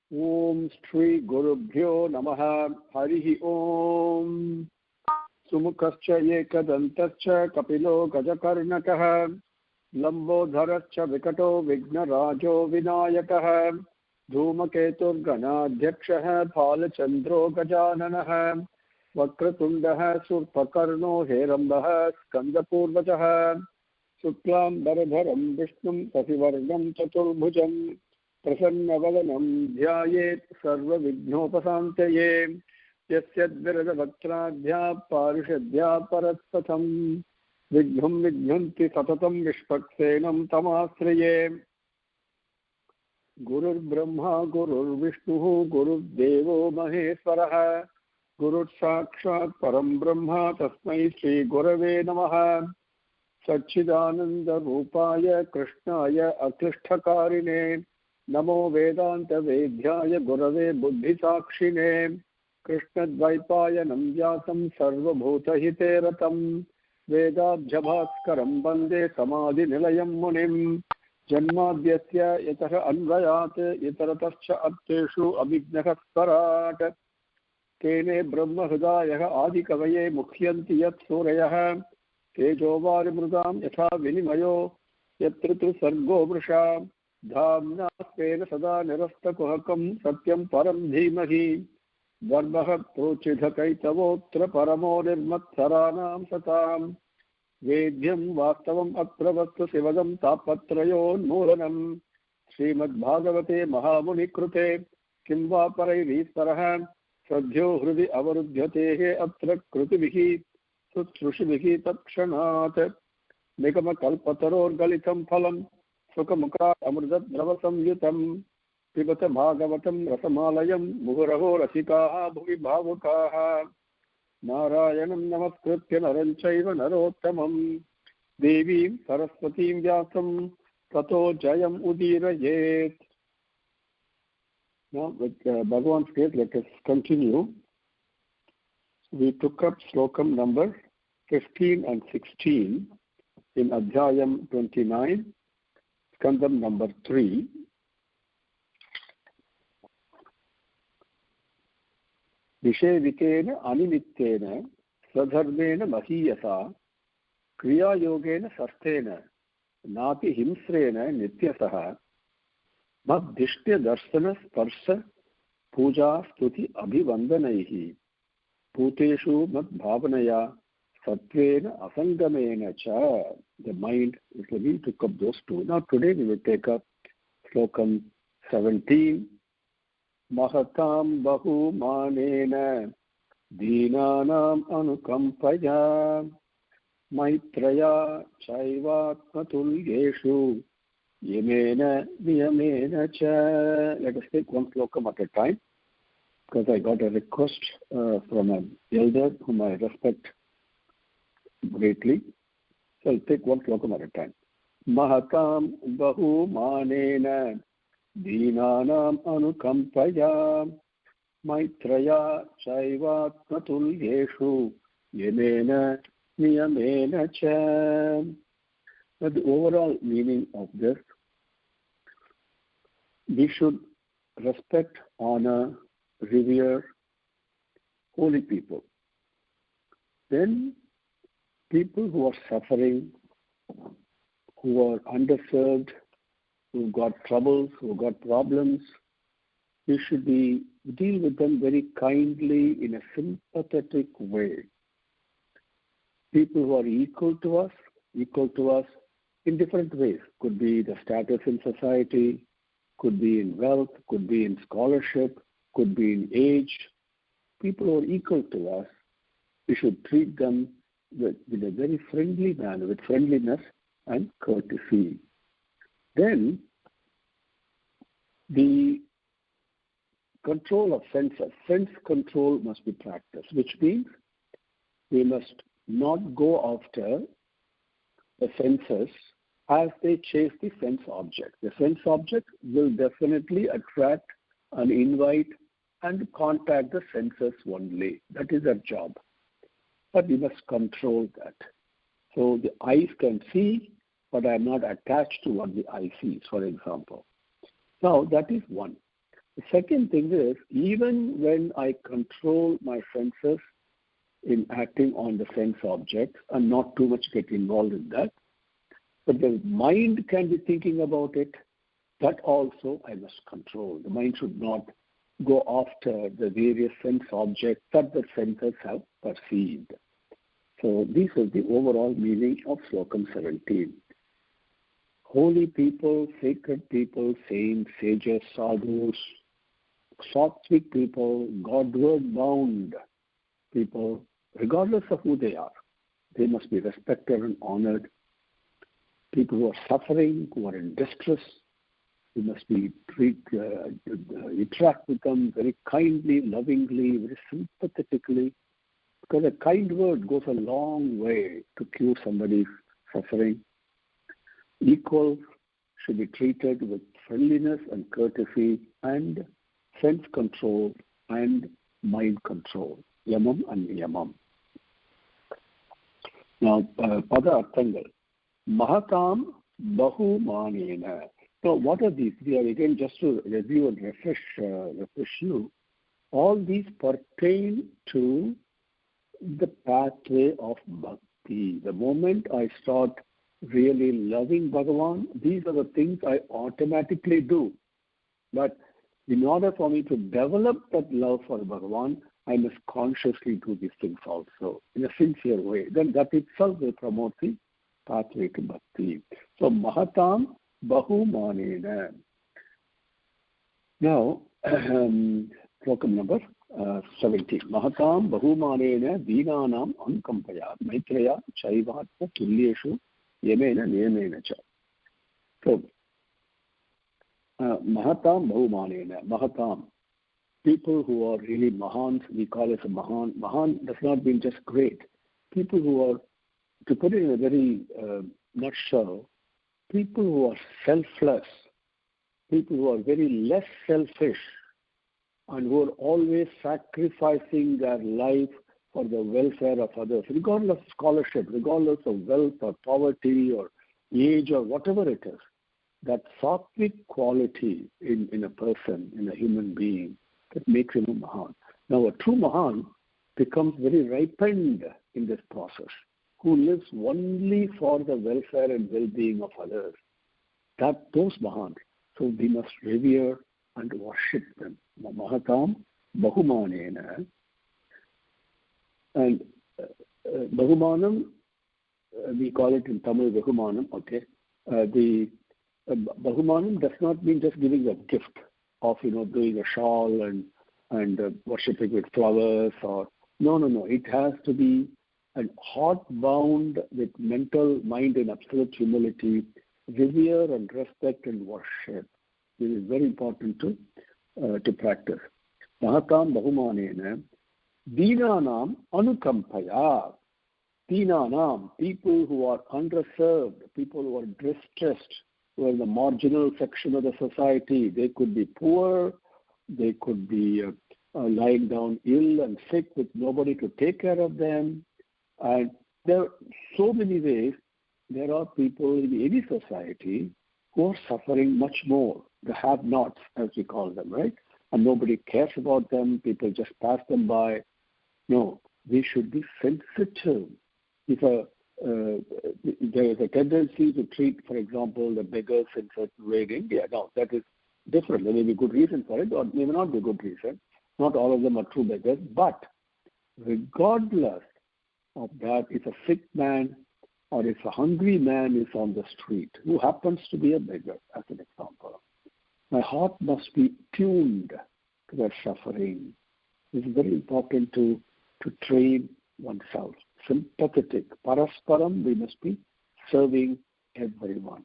Om Shri Gurubhyo Namaha Harihi Om. Sumukhascha Ekadantascha Kapilo Gajakarnakaha Lambodharascha Vikato Vignarajo Vinayakaha Dhumaketur Ganadhyakshaha Phalachandro Gajananaha Vakratundaha Surpakarno Herambaha Skandapurvajaha Suklam Baradharam Vishnum Sasivarnam Chaturbhujam Prasanna Dhyayet Sarva Vignopasantaye Yasyadviradavakradhya Parishadhya Paratpatham Vigham Vighyanti Satatam Vishpaksenam Tamasraye Gurur Brahma Gurur Vishnu Gurur Devo Maheswaraha Gurur Sakshat Param Brahma Tasmai Sri Gurave Namaha Satchidananda Rupaya Krishnaya Aklishtakarine Namo Vedanta Vedhyaya Gurave Buddhi Sakshine Krishna Dvaipaya Namjasam Sarva Bhuta Hiteratam Vedabjabhaskaram Bande Samadhi Nilayam Munim Janmadhyasya Yataha Anvayat Yataratascha Atteshu Abhignahaskarat Tene Brahma Hridayaha Adikavaye Mukhyanti Yat Surayah Tejovari Mrudam Yatha Vinimayo Yatritu Sargo Vrisha Dhamna Spena Sada Nirasta Kuhakam Satyam Param Dhimahi Varbaha Prochidha Kaitavotra Paramo Nirmatsaranam Satam Vedyam Vastavam Apravasthu Sivadam Tapatrayon Mulanam Srimad Bhagavate Mahamuni Krute Kimva Parairis Parahan Sadhyo Hrudi Avarudhyatehe Atra Krutivihi Sutrushivihi Takshanat Nikama Kalpataror Galitam Phalam Sukamukha Amrudat Dravasam Yutam Pibata Bhagavatam Rasamalayam Muhuraho Rasikaha Bhuvi Bhavukaha Narayanam Namaskritya Naranchaiva Narottamam Devim Saraswatim Vyasam Tato Jayam Udirayet. Now with Bhagavan's case, let us continue. We took up Slokam number 15 and 16 in Adhyayam 29, Skandam number 3. Vishevitena Animittena Sadharmena Mahiyasa Kriya Yogena Sastena Nati Himsrena Nityasaha Madhishtya Darsana Sparsa Puja Stuti Abhivandanaihi Bhuteshu Mad Bhavanaya Satvena Asangamena Cha. The mind is we took up those two. Now today we will take up Slokam 17. Mahatam Bahu Manena Deenanam Anukampaya Maitraya Chaivatmatulyeshu Yemena Niyamena Cha. Let us take one slokam at a time, because I got a request from an elder whom I respect greatly. So I'll take one slokam at a time. Mahatam Bahu Manena Deenanam Anukampaya Maitraya Chaivatmatulyeshu Yemena Niyamena Cha. But the overall meaning of this, we should respect, honor, revere holy people. Then people who are suffering, who are underserved, who've got troubles, who've got problems, we should deal with them very kindly in a sympathetic way. People who are equal to us in different ways. Could be the status in society, could be in wealth, could be in scholarship, could be in age. People who are equal to us, we should treat them with a very friendly manner, with friendliness and courtesy. Then, the control of senses, sense control must be practiced, which means we must not go after the senses as they chase the sense object. The sense object will definitely attract and invite and contact the senses only. That is their job. But we must control that. So the eyes can see, but I am not attached to what the eye sees, for example. Now, that is one. The second thing is, even when I control my senses in acting on the sense objects and not too much get involved in that, but the mind can be thinking about it, that also I must control. The mind should not go after the various sense objects that the senses have perceived. So this is the overall meaning of Slokam 17. Holy people, sacred people, saints, sages, sadhus, sattvic people, Godward-bound people, regardless of who they are, they must be respected and honored. People who are suffering, who are in distress, we must be interact with them very kindly, lovingly, very sympathetically, because a kind word goes a long way to cure somebody's suffering. Equals should be treated with friendliness and courtesy and sense control and mind control. Yamam and Niyamam. Now, Pada Arthangal. Mahatam Bahumanena. So what are these? We are again just to review and refresh you. All these pertain to the pathway of Bhakti. The moment I start really loving Bhagavan, these are the things I automatically do. But in order for me to develop that love for Bhagavan, I must consciously do these things also in a sincere way. Then that itself will promote the pathway to Bhakti. So Mahatam Bahumanena. Now, Slokam number 17. Mahatam Bahumanena Deenanam Ankampaya Maitreya Chaivatma Tulyeshu Yemena Niyamena Cha. So, Mahatam Bahumanena. Mahatam. People who are really Mahans, we call it a Mahan. Mahan does not mean just great. People who are, to put it in a very nutshell, people who are selfless, people who are very less selfish, and who are always sacrificing their life for the welfare of others, regardless of scholarship, regardless of wealth or poverty or age or whatever it is. That sattvic quality in a person, in a human being, that makes him a Mahan. Now, a true Mahan becomes very ripened in this process, who lives only for the welfare and well-being of others. That those Mahans. So we must revere and worship them. Mahatam Bahumanena. And Bahumanam, we call it in Tamil Bahumanam, okay. The Bahumanam does not mean just giving a gift of, doing a shawl and worshipping with flowers or, no. It has to be and heart bound with mental, mind and absolute humility, revere and respect and worship. This is very important to practice. Mahatam Bahumanena Deenanam Anukampaya. Deenanam, people who are underserved, people who are distressed, who are in the marginal section of the society. They could be poor, they could be lying down ill and sick with nobody to take care of them. And there are so many ways. There are people in any society who are suffering much more, the have-nots, as we call them, right? And nobody cares about them. People just pass them by. No, we should be sensitive. If there is a tendency to treat, for example, the beggars in certain way in India, now that is different. There may be good reason for it, or may not be good reason. Not all of them are true beggars, but regardless of that, if a sick man or if a hungry man is on the street, who happens to be a beggar, as an example, my heart must be tuned to their suffering. It's very important to train oneself. Sympathetic. Parasparam, we must be serving everyone.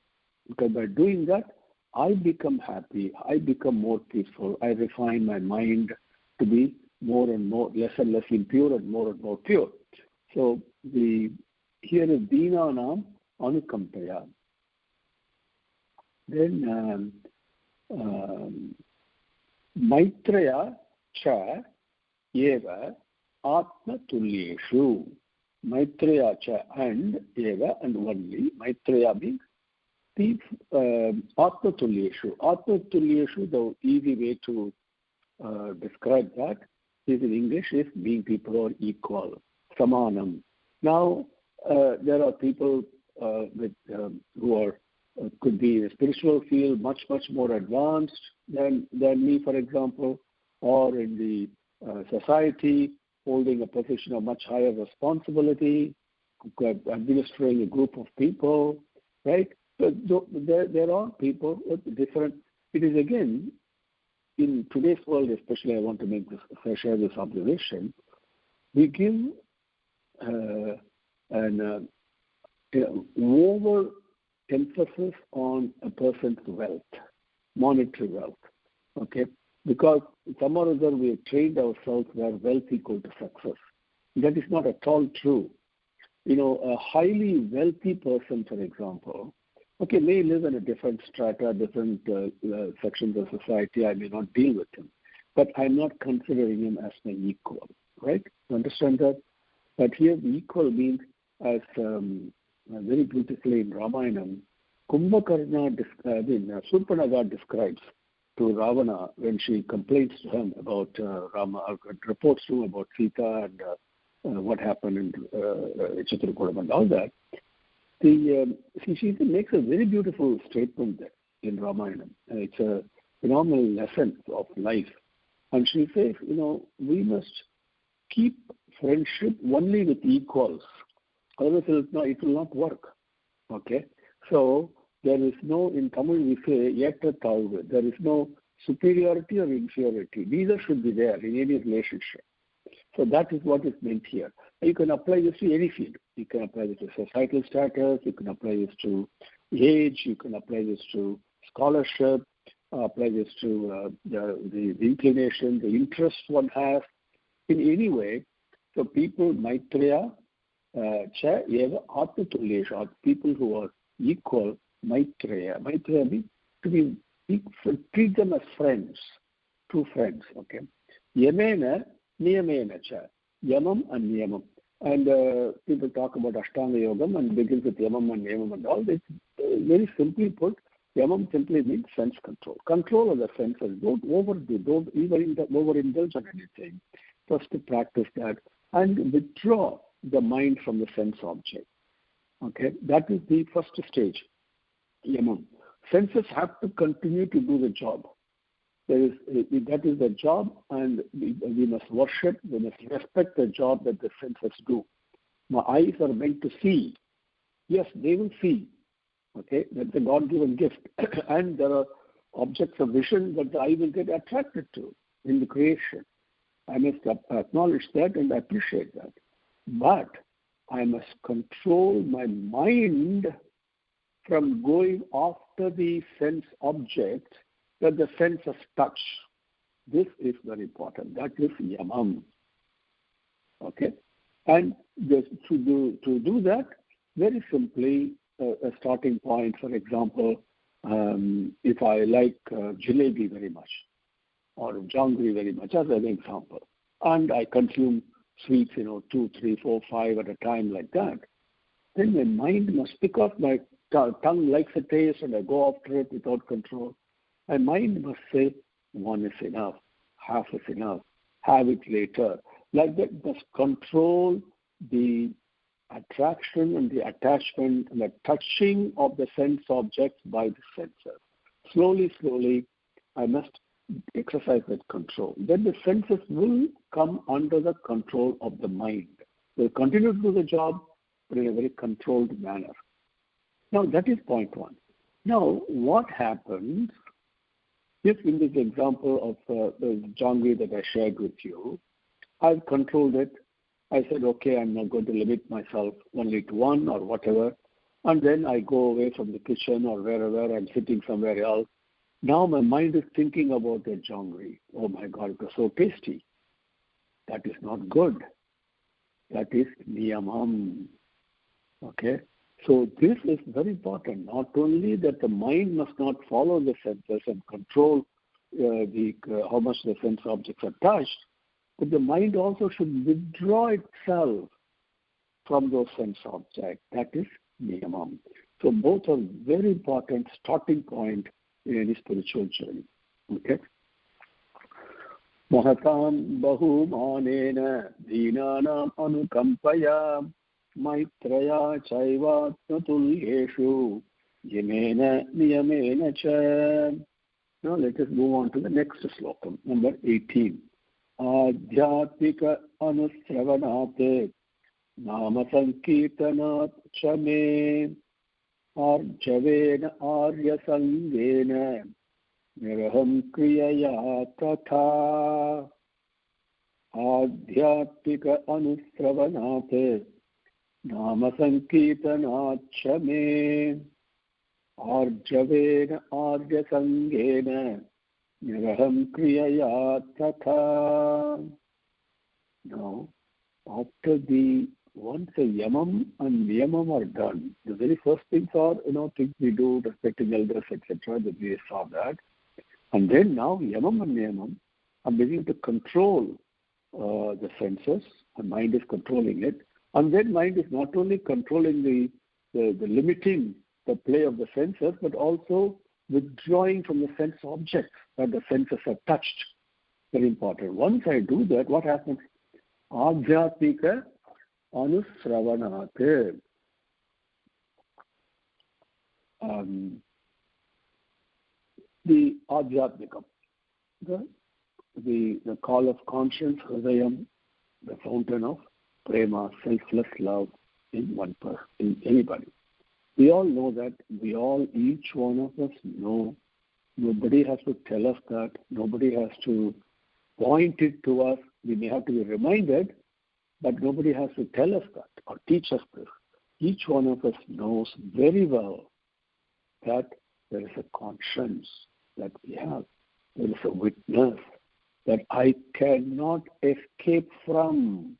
Because by doing that, I become happy, I become more peaceful, I refine my mind to be more and more, less and less impure and more pure. So here is Deenanam Anukampaya. Then Maitreya Cha Eva Atma Tulyeshu. Maitreya Cha and Eva and only. Maitreya means the Atma Tulyeshu. Atma Tulyeshu, the easy way to describe that is in English is being people are equal, samanam. Now, there are people who are could be in a spiritual field much more advanced than me, for example, or in the society holding a position of much higher responsibility, administering a group of people, right? So there are people with different. It is again in today's world, especially. I want to make this share this observation. We give over emphasis on a person's wealth, monetary wealth, okay? Because some or other we have trained ourselves where wealth equal to success. That is not at all true. A highly wealthy person, for example, okay, may live in a different strata, different sections of society. I may not deal with him, but I'm not considering him as my equal, right? You understand that? But here the equal means, as very beautifully in Ramayana, Kumbhakarna, Surpanaga describes to Ravana when she complains to him about Rama, reports to him about Sita and what happened in Chitrakotam and all that. She makes a very beautiful statement there in Ramayana. It's a phenomenal lesson of life. And she says, we must keep friendship only with equals. Otherwise, it will not work. Okay? So, there is no, in Tamil we say, yetta thalvu. There is no superiority or inferiority. Neither should be there in any relationship. So that is what is meant here. You can apply this to any field. You can apply this to societal status. You can apply this to age. You can apply this to scholarship. Apply this to the inclination, the interest one has in any way. So people, Maitreya, cha eva atmatulesha, people who are equal, Maitreya. Maitreya means to be equal, treat them as friends, true friends. Okay. Yamena, niyamena cha, yamam and niyamam. And people talk about Ashtanga Yogam and begins with yamam and niyamam and all this. Very simply put, yamam simply means sense control. Control of the senses. Don't overdo, don't even overindulge on anything. First to practice that and withdraw the mind from the sense object. Okay, that is the first stage. Yamam. Senses have to continue to do the job. That is the job, and we must worship, we must respect the job that the senses do. My eyes are meant to see. Yes, they will see. Okay, that's a God-given gift. And there are objects of vision that the eye will get attracted to in the creation. I must acknowledge that and appreciate that. But I must control my mind from going after the sense object that the senses touch. This is very important. That is yamam. Okay? And just to do that, very simply, a starting point, for example, if I like jalebi very much, or jangri very much, as an example, and I consume sweets, 2, 3, 4, 5 at a time like that, then my mind must, because my tongue likes a taste and I go after it without control, my mind must say, one is enough, half is enough, have it later. Like that, must control the attraction and the attachment and the touching of the sense objects by the senses. Slowly, I must exercise that control. Then the senses will come under the control of the mind. They'll continue to do the job, but in a very controlled manner. Now, that is point one. Now, what happens if in this example of the jangri that I shared with you, I've controlled it. I said, okay, I'm not going to limit myself only to one or whatever. And then I go away from the kitchen or wherever, I'm sitting somewhere else. Now my mind is thinking about the jangri. Oh my God, it was so tasty. That is not good. That is niyamam. Okay? So this is very important. Not only that the mind must not follow the senses and control how much the sense objects are touched, but the mind also should withdraw itself from those sense objects. That is niyamam. So both are very important starting point in any spiritual journey. Okay? Mahatam bahumanena deenanam anukampaya maitraya chaivatmatulyeshu yamena niyamena cha. Now let us move on to the next slokam, number 18. Adhyatmika anusravanate nama sankirtanat chame arjavena arya sangena niraham kriyaya tatha. Adhyatmika anusravanate nama sankirtanat chame arjavena arya sangena niraham kriyaya tatha. Now, after once the yamam and niyamam are done, the very first things are, things we do, respecting elders, etc. That we saw that. And then now yamam and niyamam are beginning to control the senses, and mind is controlling it. And then mind is not only controlling the limiting the play of the senses, but also withdrawing from the sense objects that the senses have touched. Very important. Once I do that, what happens? Adhyatmika anusravanate. The Adhyatmikam, the call of conscience, Hridayam, the fountain of prema, selfless love in one person, in anybody. We all know that. Each one of us know. Nobody has to tell us that. Nobody has to point it to us. We may have to be reminded, but nobody has to tell us that or teach us this. Each one of us knows very well that there is a conscience that we have. There is a witness that I cannot escape from.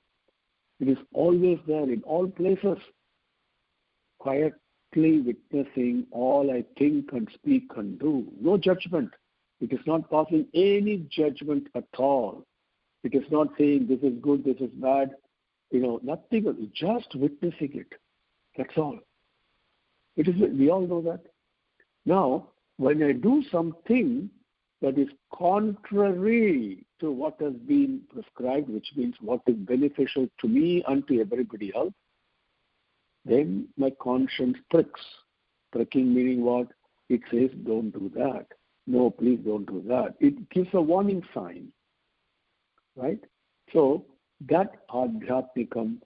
It is always there in all places, quietly witnessing all I think and speak and do. No judgment. It is not passing any judgment at all. It is not saying this is good, this is bad. Nothing. Just witnessing it. That's all. We all know that. Now, when I do something that is contrary to what has been prescribed, which means what is beneficial to me and to everybody else, then my conscience pricks. Pricking meaning what? It says, don't do that. No, please don't do that. It gives a warning sign. Right? So, that Adhyatmikam,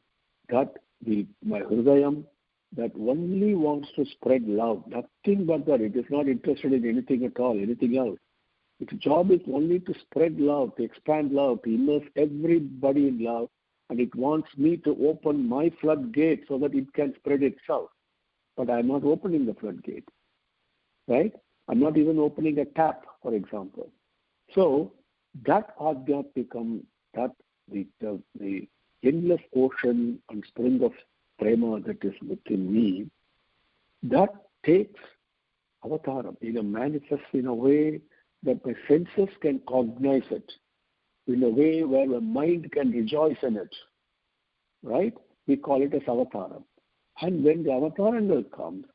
my Hridayam, that only wants to spread love, nothing but that. It is not interested in anything at all, anything else. Its job is only to spread love, to expand love, to immerse everybody in love, and it wants me to open my floodgate so that it can spread itself. But I am not opening the floodgate. Right? I am not even opening a tap, for example. So, that Adhyatmikam, that the endless ocean and spring of prema that is within me, that takes avataram, manifests in a way that my senses can cognize it, in a way where my mind can rejoice in it. Right? We call it as avataram. And when the avatarangal comes,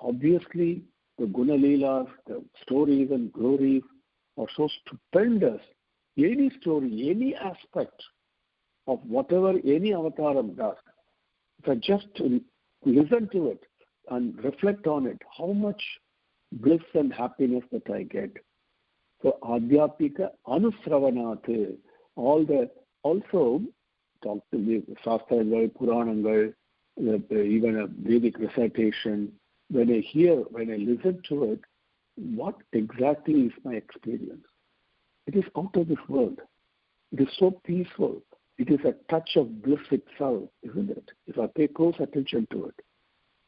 obviously the guna leelas, the stories and glories are so stupendous. Any story, any aspect of whatever any avataram does, if I just listen to it and reflect on it, how much bliss and happiness that I get. So Adhyatmika Anusravanate, also talk to the Shastrangal, Puranangal, even a Vedic recitation, when I listen to it, what exactly is my experience? It is out of this world. It is so peaceful. It is a touch of bliss itself, isn't it? If I pay close attention to it.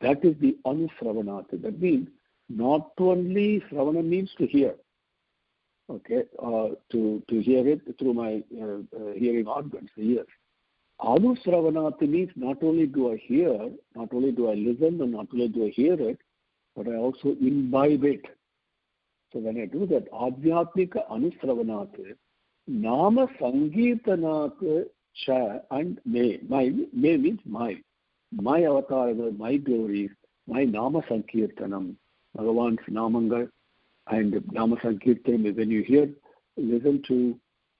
That is the Anusravanate. That means not only Sravana means to hear, okay, to hear it through my hearing organs, the ears. Anusravanate means not only do I hear, not only do I listen, and not only do I hear it, but I also imbibe it. So when I do that, Adhyatmika Anusravanate, Nama Sankirtanate Cha and Me. Me means my avatar, my glories, my Nama Sankirtanam, Bhagavan's Namangal, and Nama Sankirtanam. When you listen to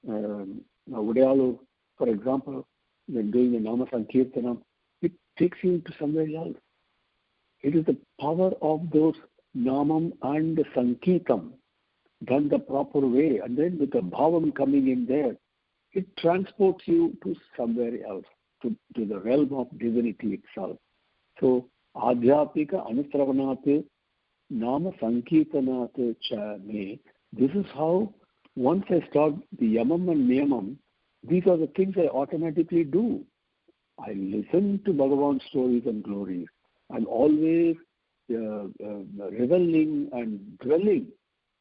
Udayalu, for example, when doing the Nama Sankirtanam, it takes you to somewhere else. It is the power of those Namam and the Sankirtam done the proper way, and then with the Bhavam coming in there, it transports you to somewhere else, to the realm of divinity itself. So, Adhyapika Anustravanat Nama Sankirtanat Cha Me. This is how, once I start the Yamam and Niyamam, these are the things I automatically do. I listen to Bhagavan's stories and glories. I'm always reveling and dwelling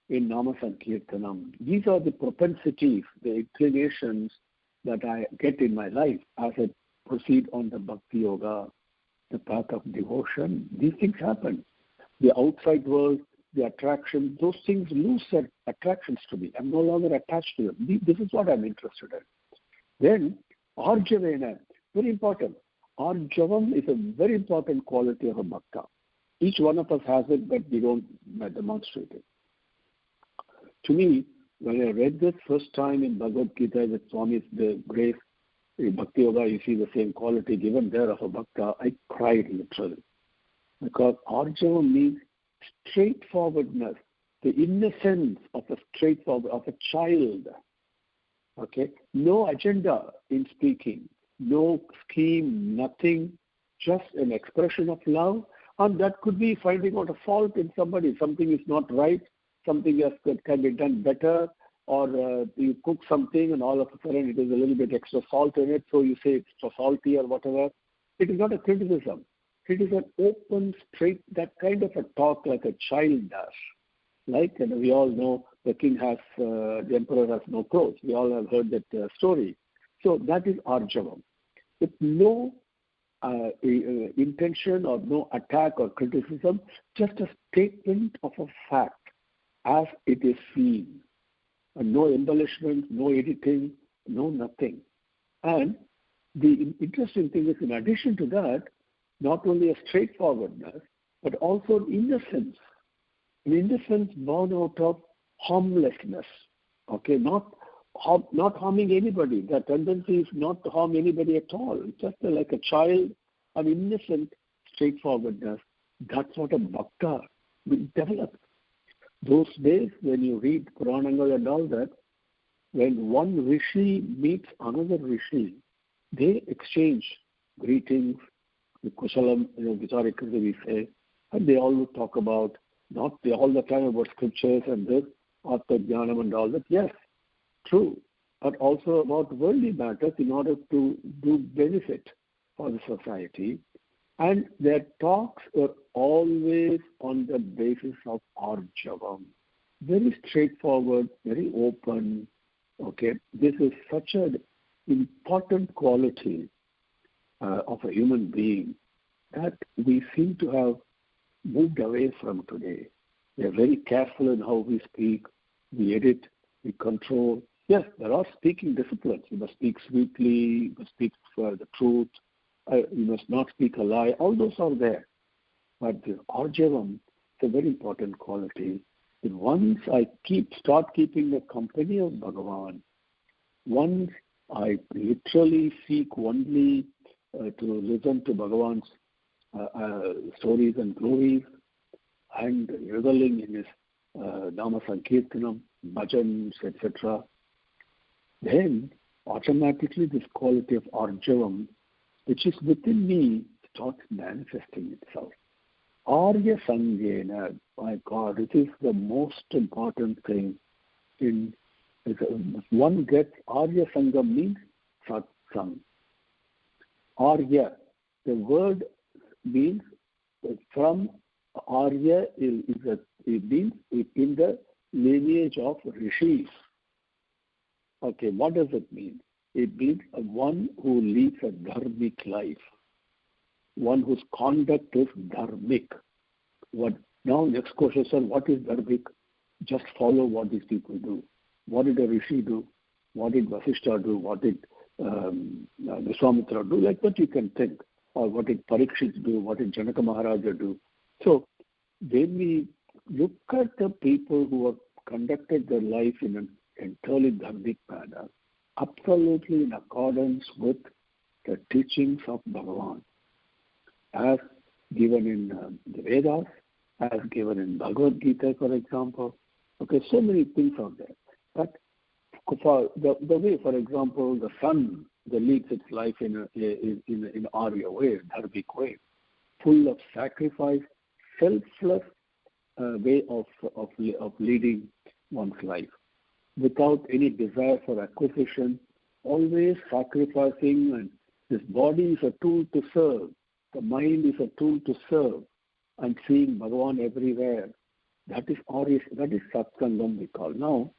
in Nama Sankirtanam. These are the propensities, the inclinations that I get in my life as I proceed on the Bhakti Yoga, the path of devotion. These things happen. The outside world, the attraction, those things lose their attractions to me. I'm no longer attached to them. This is what I'm interested in. Then, Arjavena, very important. Arjavam is a very important quality of a bhakta. Each one of us has it, but we don't demonstrate it. To me, when I read this first time in Bhagavad Gita with Swami's the grace, in Bhakti Yoga, you see the same quality given there of a bhakta, I cried literally. Because Arjavam means straightforwardness, the innocence of a child. Okay? No agenda in speaking, no scheme, nothing, just an expression of love. And that could be finding out a fault in somebody. Something is not right, something else that can be done better, or you cook something and all of a sudden it is a little bit extra salt in it, so you say it's too salty or whatever. It is not a criticism. It is an open, straight, that kind of a talk like a child does. Like, and we all know the king has, the emperor has no clothes. We all have heard that story. So that is Arjavam. With no intention or no attack or criticism, just a statement of a fact as it is seen. And no embellishment, no editing, no nothing. And the interesting thing is, in addition to that, not only a straightforwardness, but also innocence. An innocence born out of harmlessness. Okay, not harming anybody. The tendency is not to harm anybody at all. It's just like a child, an innocent straightforwardness. That's what a bhakta will develop. Those days when you read Puranangal and all that, when one rishi meets another rishi, they exchange greetings, the Kushalam, Vicharikasi we say, and they all would talk about, not all the time about scriptures and this, Atma Jnanam and all that. Yes, true, but also about worldly matters in order to do benefit for the society. And their talks were always on the basis of Arjavam. Very straightforward, very open. Okay, this is such an important quality of a human being that we seem to have moved away from today. We are very careful in how we speak, we edit, we control. Yes, there are speaking disciplines. You must speak sweetly, you must speak for the truth, you must not speak a lie. All those are there. But the Arjavam is a very important quality. And once I start keeping the company of Bhagavan, once I literally seek only to listen to Bhagavan's stories and glories and reveling in his Nama Sankirtanam, bhajans, etc., then automatically this quality of Arjavam, which is within me, starts manifesting itself. Arya Sangena, my God, it is the most important thing. One gets Arya Sangam means Satsang. Arya, the word means from Arya, it means in the lineage of rishis. Okay, what does it mean? It means one who leads a dharmic life, one whose conduct is dharmic. Now, next question, sir, what is dharmic? Just follow what these people do. What did a rishi do? What did Vasishtha do? What did Vishwamitra do? Like that you can think. Or what did Parikshit do? What did Janaka Maharaja do? So, when we look at the people who have conducted their life in an entirely dharmic manner, absolutely in accordance with the teachings of Bhagavan, as given in the Vedas, as given in Bhagavad Gita, for example. Okay, so many things are there. But for the way, for example, the sun that leads its life in Arya way, dharmic way, full of sacrifice, selfless way of leading one's life, without any desire for acquisition, always sacrificing, and this body is a tool to serve, the mind is a tool to serve, and seeing Bhagavan everywhere. That is Satsangam we call. Now,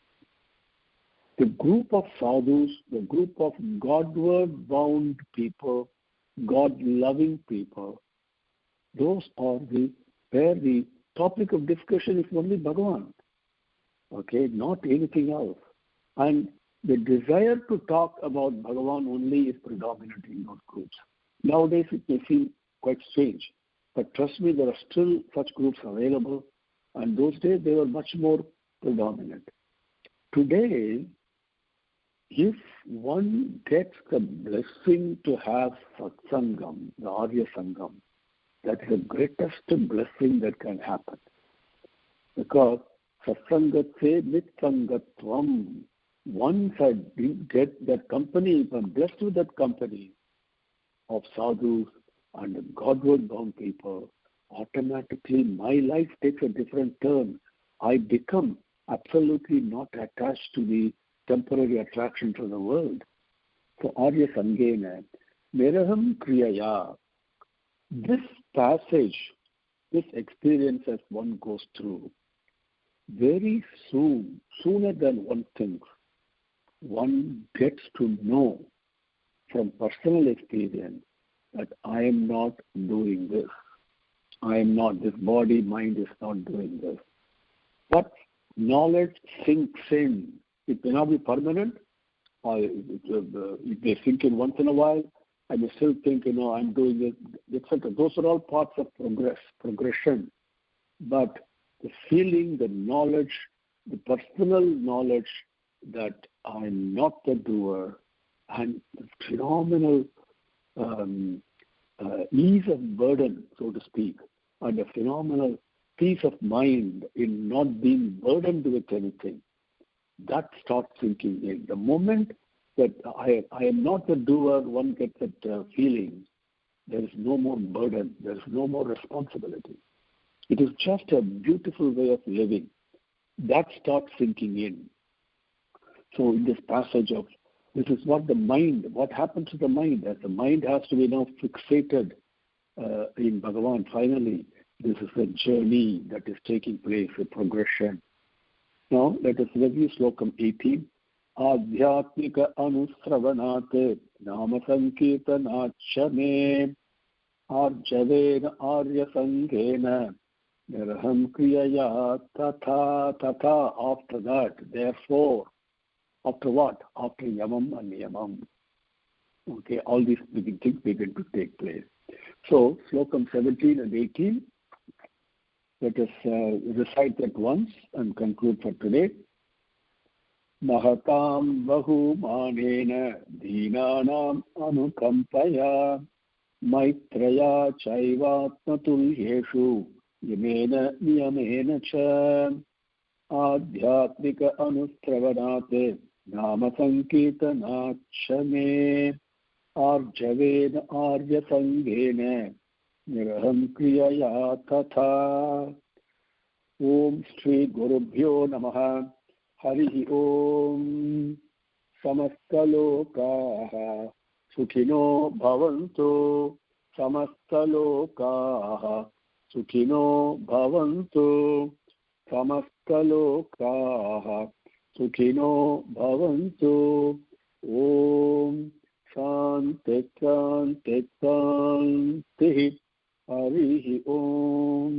the group of sadhus, the group of Godward-bound people, God-loving people, those are where the topic of discussion is only Bhagavan. Okay, not anything else. And the desire to talk about Bhagavan only is predominant in those groups. Nowadays it may seem quite strange, but trust me, there are still such groups available, and those days they were much more predominant. Today, if one gets the blessing to have Satsangam, the Arya Sangam, that is the greatest blessing that can happen. Because Satsangatse Mitsangatvam, once I get that company, if I'm blessed with that company of sadhus and Godward-bound people, automatically my life takes a different turn. I become absolutely not attached to the temporary attractions of the world. So Arya Sangena, Meraham Kriyaya, this passage, this experience as one goes through, very soon, sooner than one thinks, one gets to know from personal experience that I am not doing this. I am not, this body, mind is not doing this. But knowledge sinks in. It may not be permanent, or it may sink in once in a while. I may still think, I'm doing it, etc. Those are all parts of progression. But the feeling, the knowledge, the personal knowledge that I'm not the doer, and the phenomenal ease of burden, so to speak, and a phenomenal peace of mind in not being burdened with anything, that starts sinking in. The moment that I am not the doer, one gets that feeling, there is no more burden, there is no more responsibility. It is just a beautiful way of living. That starts sinking in. So in this passage of, this is what the mind, what happens to the mind, as the mind has to be now fixated in Bhagavan, finally, this is a journey that is taking place, a progression. Now, let us review Slokam 18. Adhyatmika anusravanate nama sankirtanat shame arjavena arya sangena niraham kriyaya tata. After that, therefore, after what? After yamam and niyamam. Okay, all these things begin to take place. So, Slokam 17 and 18, let us recite that once and conclude for today. Mahatam bahumanena dhinanam anukampaya maitraya chaivatmatulyeshu yamena niyamena cha adhyatmika anustravanate nama sankirtanat shame arjavena arya sangena niraham kriyaya tatha. Om Shri Gurubhyo Namaha. Harihi Om. Samastalokaha Sukhino Bhavantu. Samastalokaha Sukhino Bhavantu. Samastalokaha Sukhino Bhavantu. Om Shanti Shanti Shanti. Harihi Om.